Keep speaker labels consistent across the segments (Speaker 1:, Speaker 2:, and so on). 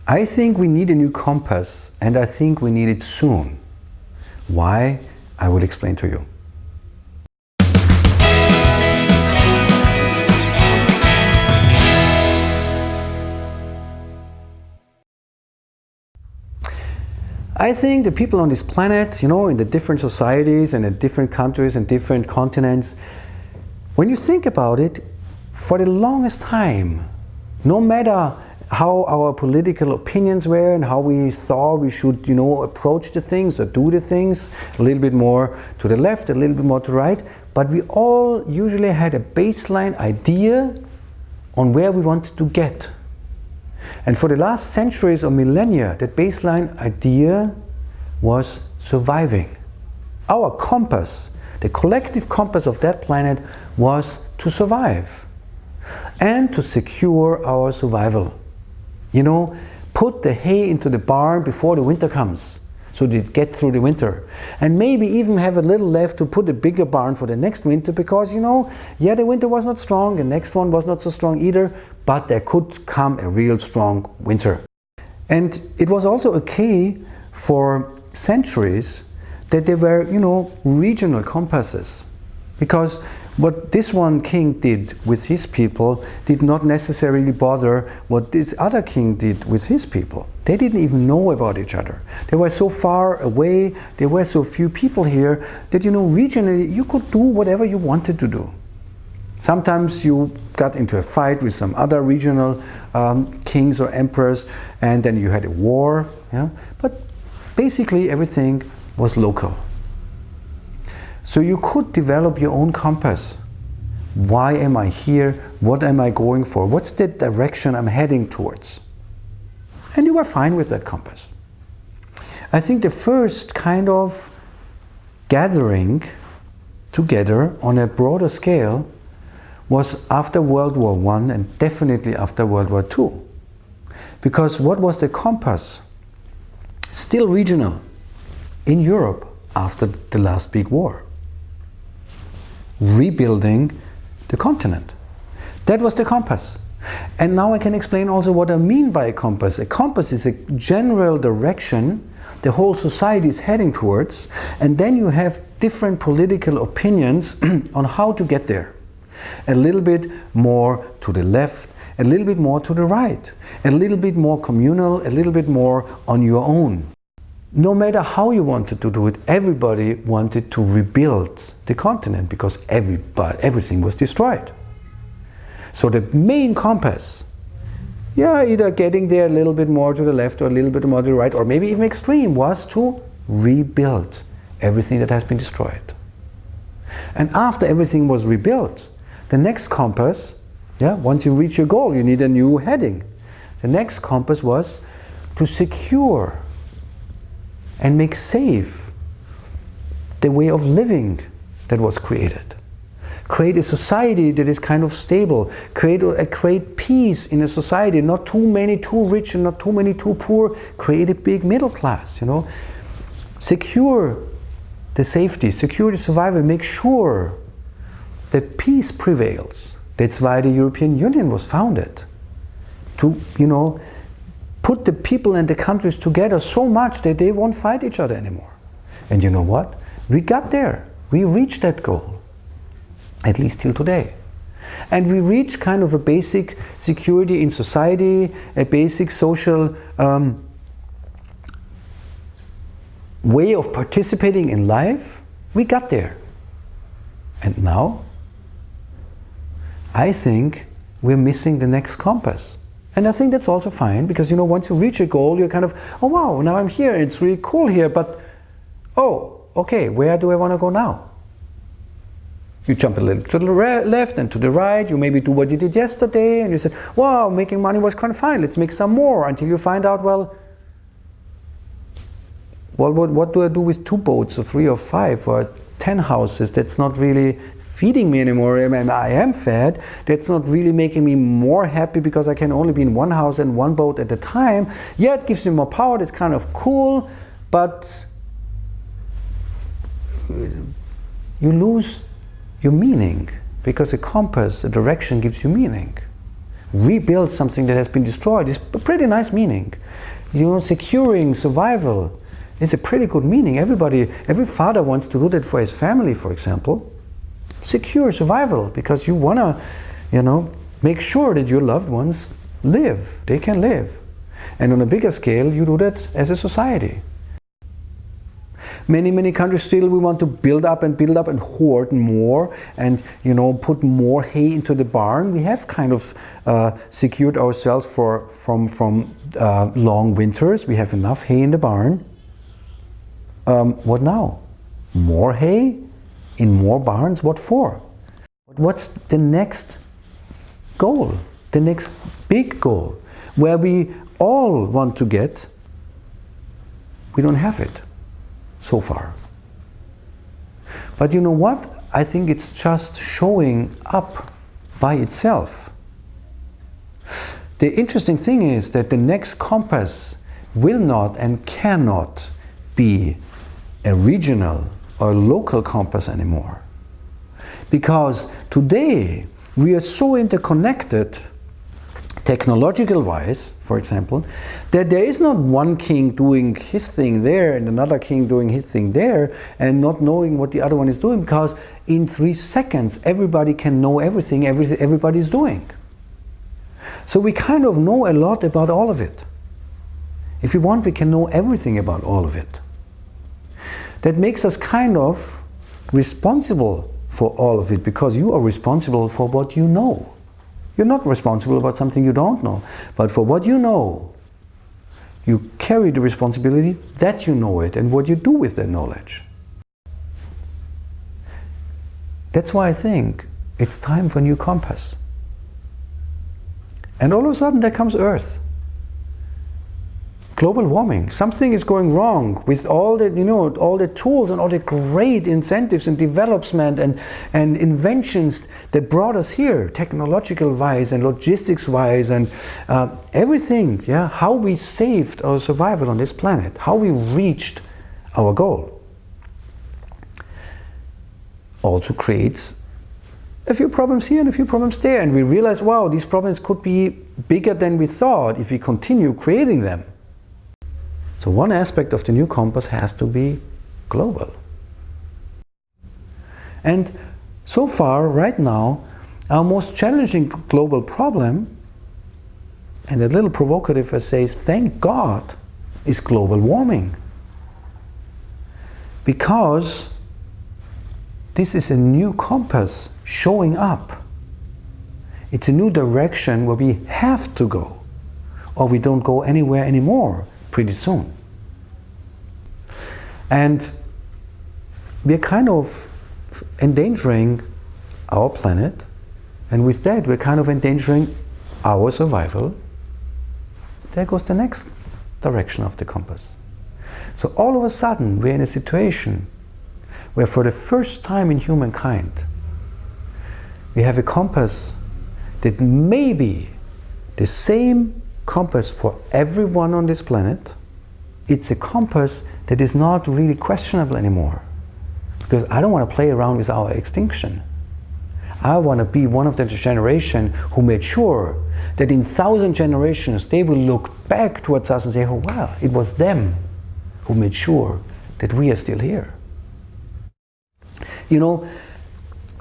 Speaker 1: I think we need a new compass, and I think we need it soon. Why? I will explain to you. I think the people on this planet, in the different societies and in different countries and different continents, when you think about it, for the longest time, no matter how our political opinions were and how we thought we should, approach the things or do the things, a little bit more to the left, a little bit more to the right, but we all usually had a baseline idea on where we wanted to get. And for the last centuries or millennia, that baseline idea was surviving. Our compass, the collective compass of that planet, was to survive and to secure our survival. Put the hay into the barn before the winter comes, so you get through the winter. And maybe even have a little left to put a bigger barn for the next winter, because the winter was not strong, the next one was not so strong either, but there could come a real strong winter. And it was also okay for centuries that there were, regional compasses, because what this one king did with his people did not necessarily bother what this other king did with his people. They didn't even know about each other. They were so far away, there were so few people here that, regionally you could do whatever you wanted to do. Sometimes you got into a fight with some other regional kings or emperors, and then you had a war. But basically everything was local. So you could develop your own compass. Why am I here? What am I going for? What's the direction I'm heading towards? And you were fine with that compass. I think the first kind of gathering together on a broader scale was after World War I and definitely after World War II. Because what was the compass? Still regional in Europe after the last big war. Rebuilding the continent. That was the compass. And now I can explain also what I mean by a compass. A compass is a general direction the whole society is heading towards, and then you have different political opinions on how to get there. A little bit more to the left, a little bit more to the right, a little bit more communal, a little bit more on your own. No matter how you wanted to do it, everybody wanted to rebuild the continent because everything was destroyed. So the main compass, either getting there a little bit more to the left or a little bit more to the right, or maybe even extreme, was to rebuild everything that has been destroyed. And after everything was rebuilt, the next compass, once you reach your goal, you need a new heading. The next compass was to secure and make safe the way of living that was created. Create a society that is kind of stable. Create peace in a society. Not too many too rich and not too many too poor. Create a big middle class, Secure the safety, secure the survival, make sure that peace prevails. That's why the European Union was founded. To, put the people and the countries together so much that they won't fight each other anymore. And you know what? We got there. We reached that goal. At least till today. And we reach kind of a basic security in society, a basic social way of participating in life. We got there. And now, I think we're missing the next compass. And I think that's also fine, because once you reach a goal, you're kind of, oh wow, now I'm here, it's really cool here, but okay, where do I want to go now? You jump a little to the left and to the right, you maybe do what you did yesterday, and you say, wow, making money was kind of fine, let's make some more, until you find out, well, what do I do with 2 boats or 3 or 5 or 10 houses? That's not really feeding me anymore. I am fed. That's not really making me more happy because I can only be in one house and one boat at a time. Yeah, it gives me more power. That's kind of cool, but you lose your meaning, because a compass, a direction, gives you meaning. rebuild something that has been destroyed is a pretty nice meaning. You know, securing survival is a pretty good meaning. Every father wants to do that for his family, for example. Secure survival, because you want to, you know, make sure that your loved ones live, they can live. And on a bigger scale, you do that as a society. Many countries still, we want to build up and hoard more and, you know, put more hay into the barn. We have kind of secured ourselves from long winters. We have enough hay in the barn. What now? More hay in more barns? What for? What's the next goal? The next big goal where we all want to get? We don't have it so far. But you know what? I think it's just showing up by itself. The interesting thing is that the next compass will not and cannot be a regional or local compass anymore. Because today we are so interconnected, technological wise, for example, that there is not one king doing his thing there and another king doing his thing there and not knowing what the other one is doing, because in 3 seconds everybody can know everything everybody is doing. So we kind of know a lot about all of it. If we want, we can know everything about all of it. That makes us kind of responsible for all of it, because you are responsible for what you know. You're not responsible about something you don't know, but for what you know, you carry the responsibility that you know it and what you do with that knowledge. That's why I think it's time for a new compass. And all of a sudden there comes Earth. Global warming. Something is going wrong with all the, you know, all the tools and all the great incentives and development and inventions that brought us here, technological wise and logistics wise and everything. Yeah, how we saved our survival on this planet, how we reached our goal, also creates a few problems here and a few problems there, and we realize, wow, these problems could be bigger than we thought if we continue creating them. So one aspect of the new compass has to be global. And so far, right now, our most challenging global problem, and a little provocative I say, thank God, is global warming. Because this is a new compass showing up. It's a new direction where we have to go, or we don't go anywhere anymore pretty soon. And we're kind of endangering our planet, and with that we're kind of endangering our survival. There goes the next direction of the compass. So all of a sudden we're in a situation where for the first time in humankind we have a compass that may be the same compass for everyone on this planet. It's a compass that is not really questionable anymore, because I don't want to play around with our extinction. I want to be one of the generation who made sure that in 1,000 generations they will look back towards us and say, oh wow, it was them who made sure that we are still here. You know,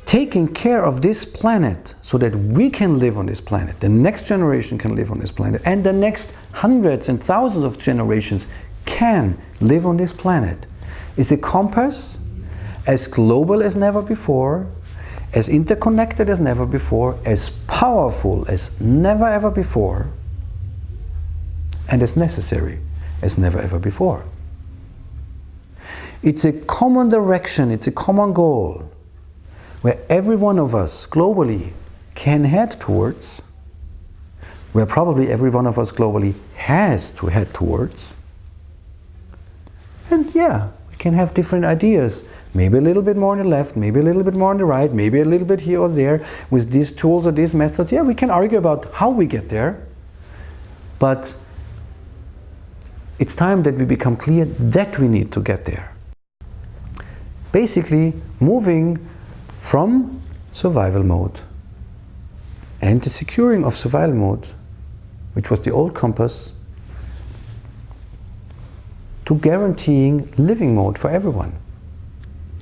Speaker 1: taking care of this planet so that we can live on this planet, the next generation can live on this planet, and the next hundreds and thousands of generations can live on this planet, is a compass as global as never before, as interconnected as never before, as powerful as never ever before, and as necessary as never ever before. It's a common direction, it's a common goal, where every one of us globally can head towards, where probably every one of us globally has to head towards. And yeah, we can have different ideas, maybe a little bit more on the left, maybe a little bit more on the right, maybe a little bit here or there, with these tools or these methods. Yeah, we can argue about how we get there, but it's time that we become clear that we need to get there. Basically, moving from survival mode and the securing of survival mode, which was the old compass, to guaranteeing living mode for everyone,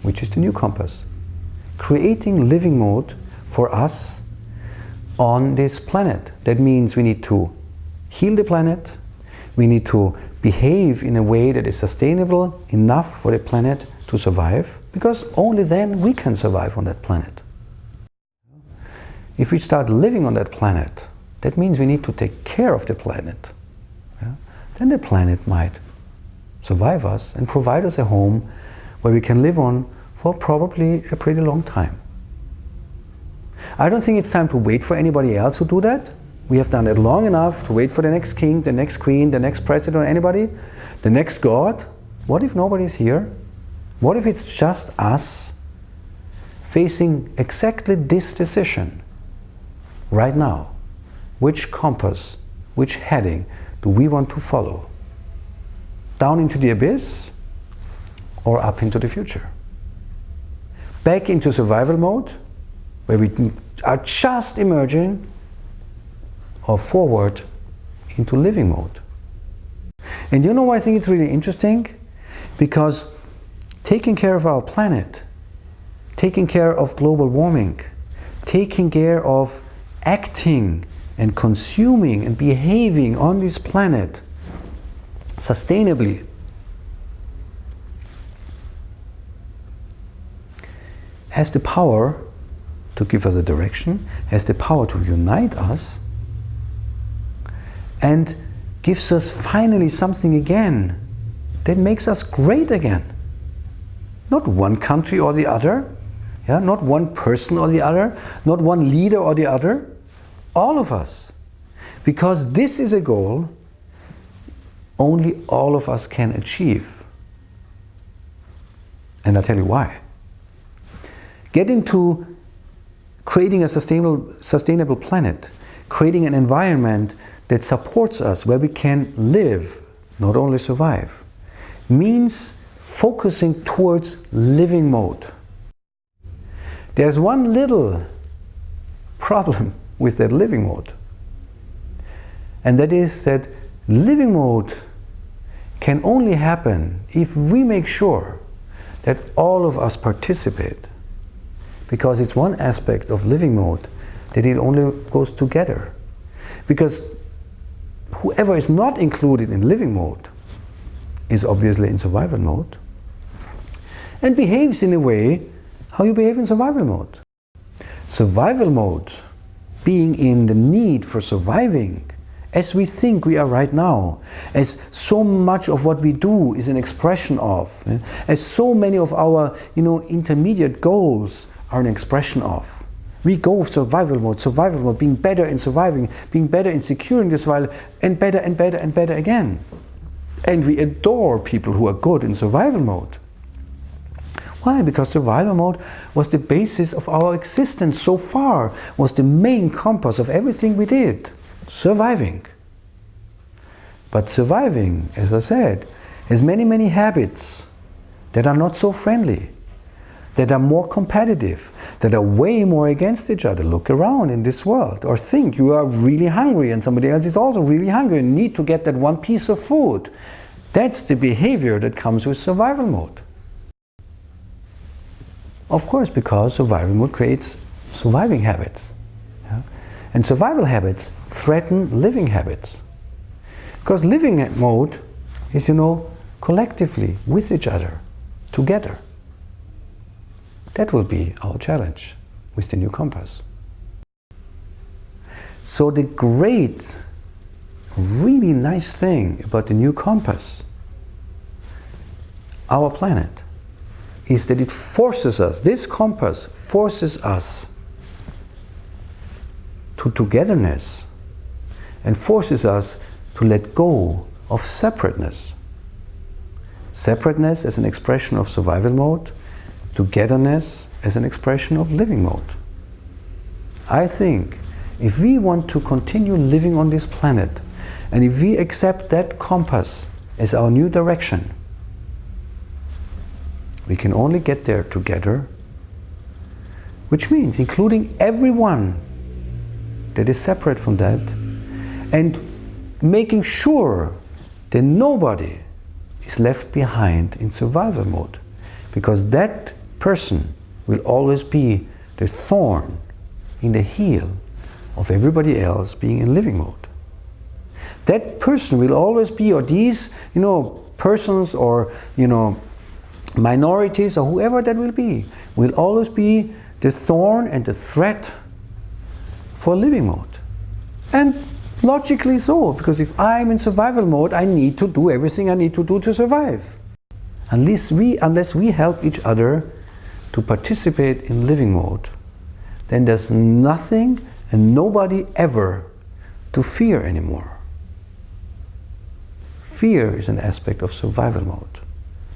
Speaker 1: which is the new compass. Creating living mode for us on this planet. That means we need to heal the planet, we need to behave in a way that is sustainable enough for the planet to survive, because only then we can survive on that planet. If we start living on that planet, that means we need to take care of the planet. Yeah? Then the planet might survive us and provide us a home where we can live on for probably a pretty long time. I don't think it's time to wait for anybody else to do that. We have done it long enough to wait for the next king, the next queen, the next president, anybody, the next God. What if nobody's here? What if it's just us facing exactly this decision right now? Which compass, which heading do we want to follow? Down into the abyss or up into the future? Back into survival mode, where we are just emerging, or forward into living mode? And you know why I think it's really interesting? Because taking care of our planet, taking care of global warming, taking care of acting and consuming and behaving on this planet sustainably has the power to give us a direction, has the power to unite us, and gives us finally something again that makes us great again. Not one country or the other, yeah? Not one person or the other, not one leader or the other, all of us. Because this is a goal only all of us can achieve. And I'll tell you why. Get into creating a sustainable planet, creating an environment that supports us, where we can live, not only survive, means focusing towards living mode. There's one little problem with that living mode, and that is that living mode can only happen if we make sure that all of us participate, because it's one aspect of living mode that it only goes together. Because whoever is not included in living mode is obviously in survival mode and behaves in a way how you behave in survival mode. Survival mode, being in the need for surviving, as we think we are right now, as so much of what we do is an expression of, as so many of our intermediate goals are an expression of. We go survival mode, being better in surviving, being better in securing this survival, and better and better and better again. And we adore people who are good in survival mode. Why? Because survival mode was the basis of our existence so far, was the main compass of everything we did. Surviving. But surviving, as I said, has many, many habits that are not so friendly, that are more competitive, that are way more against each other. Look around in this world, or think you are really hungry and somebody else is also really hungry and need to get that one piece of food. That's the behavior that comes with survival mode. Of course, because survival mode creates surviving habits. Yeah? And survival habits threaten living habits. Because living mode is, collectively, with each other, together. That will be our challenge with the new compass. So the great, really nice thing about the new compass, our planet, is that it forces us, this compass forces us to togetherness and forces us to let go of separateness. Separateness as an expression of survival mode, togetherness as an expression of living mode. I think if we want to continue living on this planet, and if we accept that compass as our new direction, we can only get there together, which means including everyone that is separate from that, and making sure that nobody is left behind in survival mode, because that person will always be the thorn in the heel of everybody else being in living mode. That person will always be, or these, persons or, minorities or whoever that will always be the thorn and the threat for living mode. And logically so, because if I'm in survival mode, I need to do everything I need to do to survive. Unless we help each other to participate in living mode, then there's nothing and nobody ever to fear anymore. Fear is an aspect of survival mode,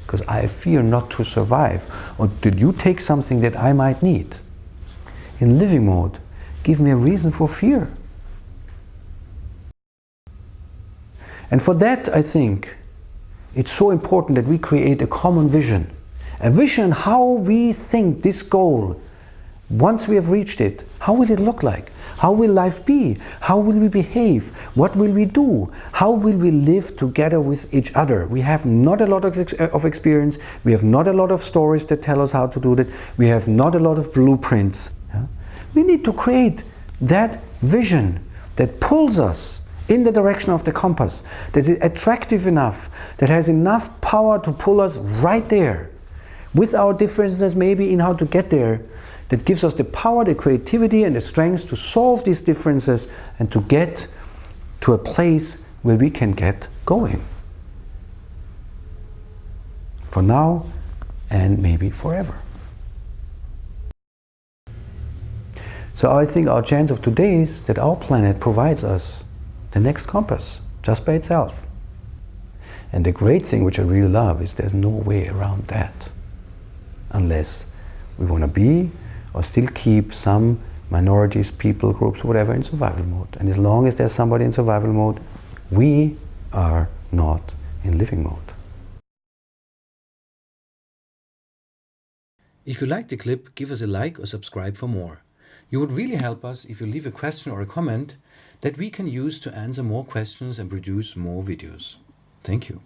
Speaker 1: because I fear not to survive, or did you take something that I might need? In living mode, give me a reason for fear. And for that, I think, it's so important that we create a common vision. A vision how we think this goal, once we have reached it, how will it look like? How will life be? How will we behave? What will we do? How will we live together with each other? We have not a lot of experience. We have not a lot of stories that tell us how to do that. We have not a lot of blueprints. Yeah? We need to create that vision that pulls us in the direction of the compass, that is attractive enough, that has enough power to pull us right there, with our differences maybe in how to get there, that gives us the power, the creativity and the strength to solve these differences and to get to a place where we can get going. For now and maybe forever. So I think our chance of today is that our planet provides us the next compass, just by itself. And the great thing, which I really love, is there's no way around that, unless we want to be or still keep some minorities, people, groups, whatever, in survival mode. And as long as there's somebody in survival mode, we are not in living mode.
Speaker 2: If you liked the clip, give us a like or subscribe for more. You would really help us if you leave a question or a comment that we can use to answer more questions and produce more videos. Thank you.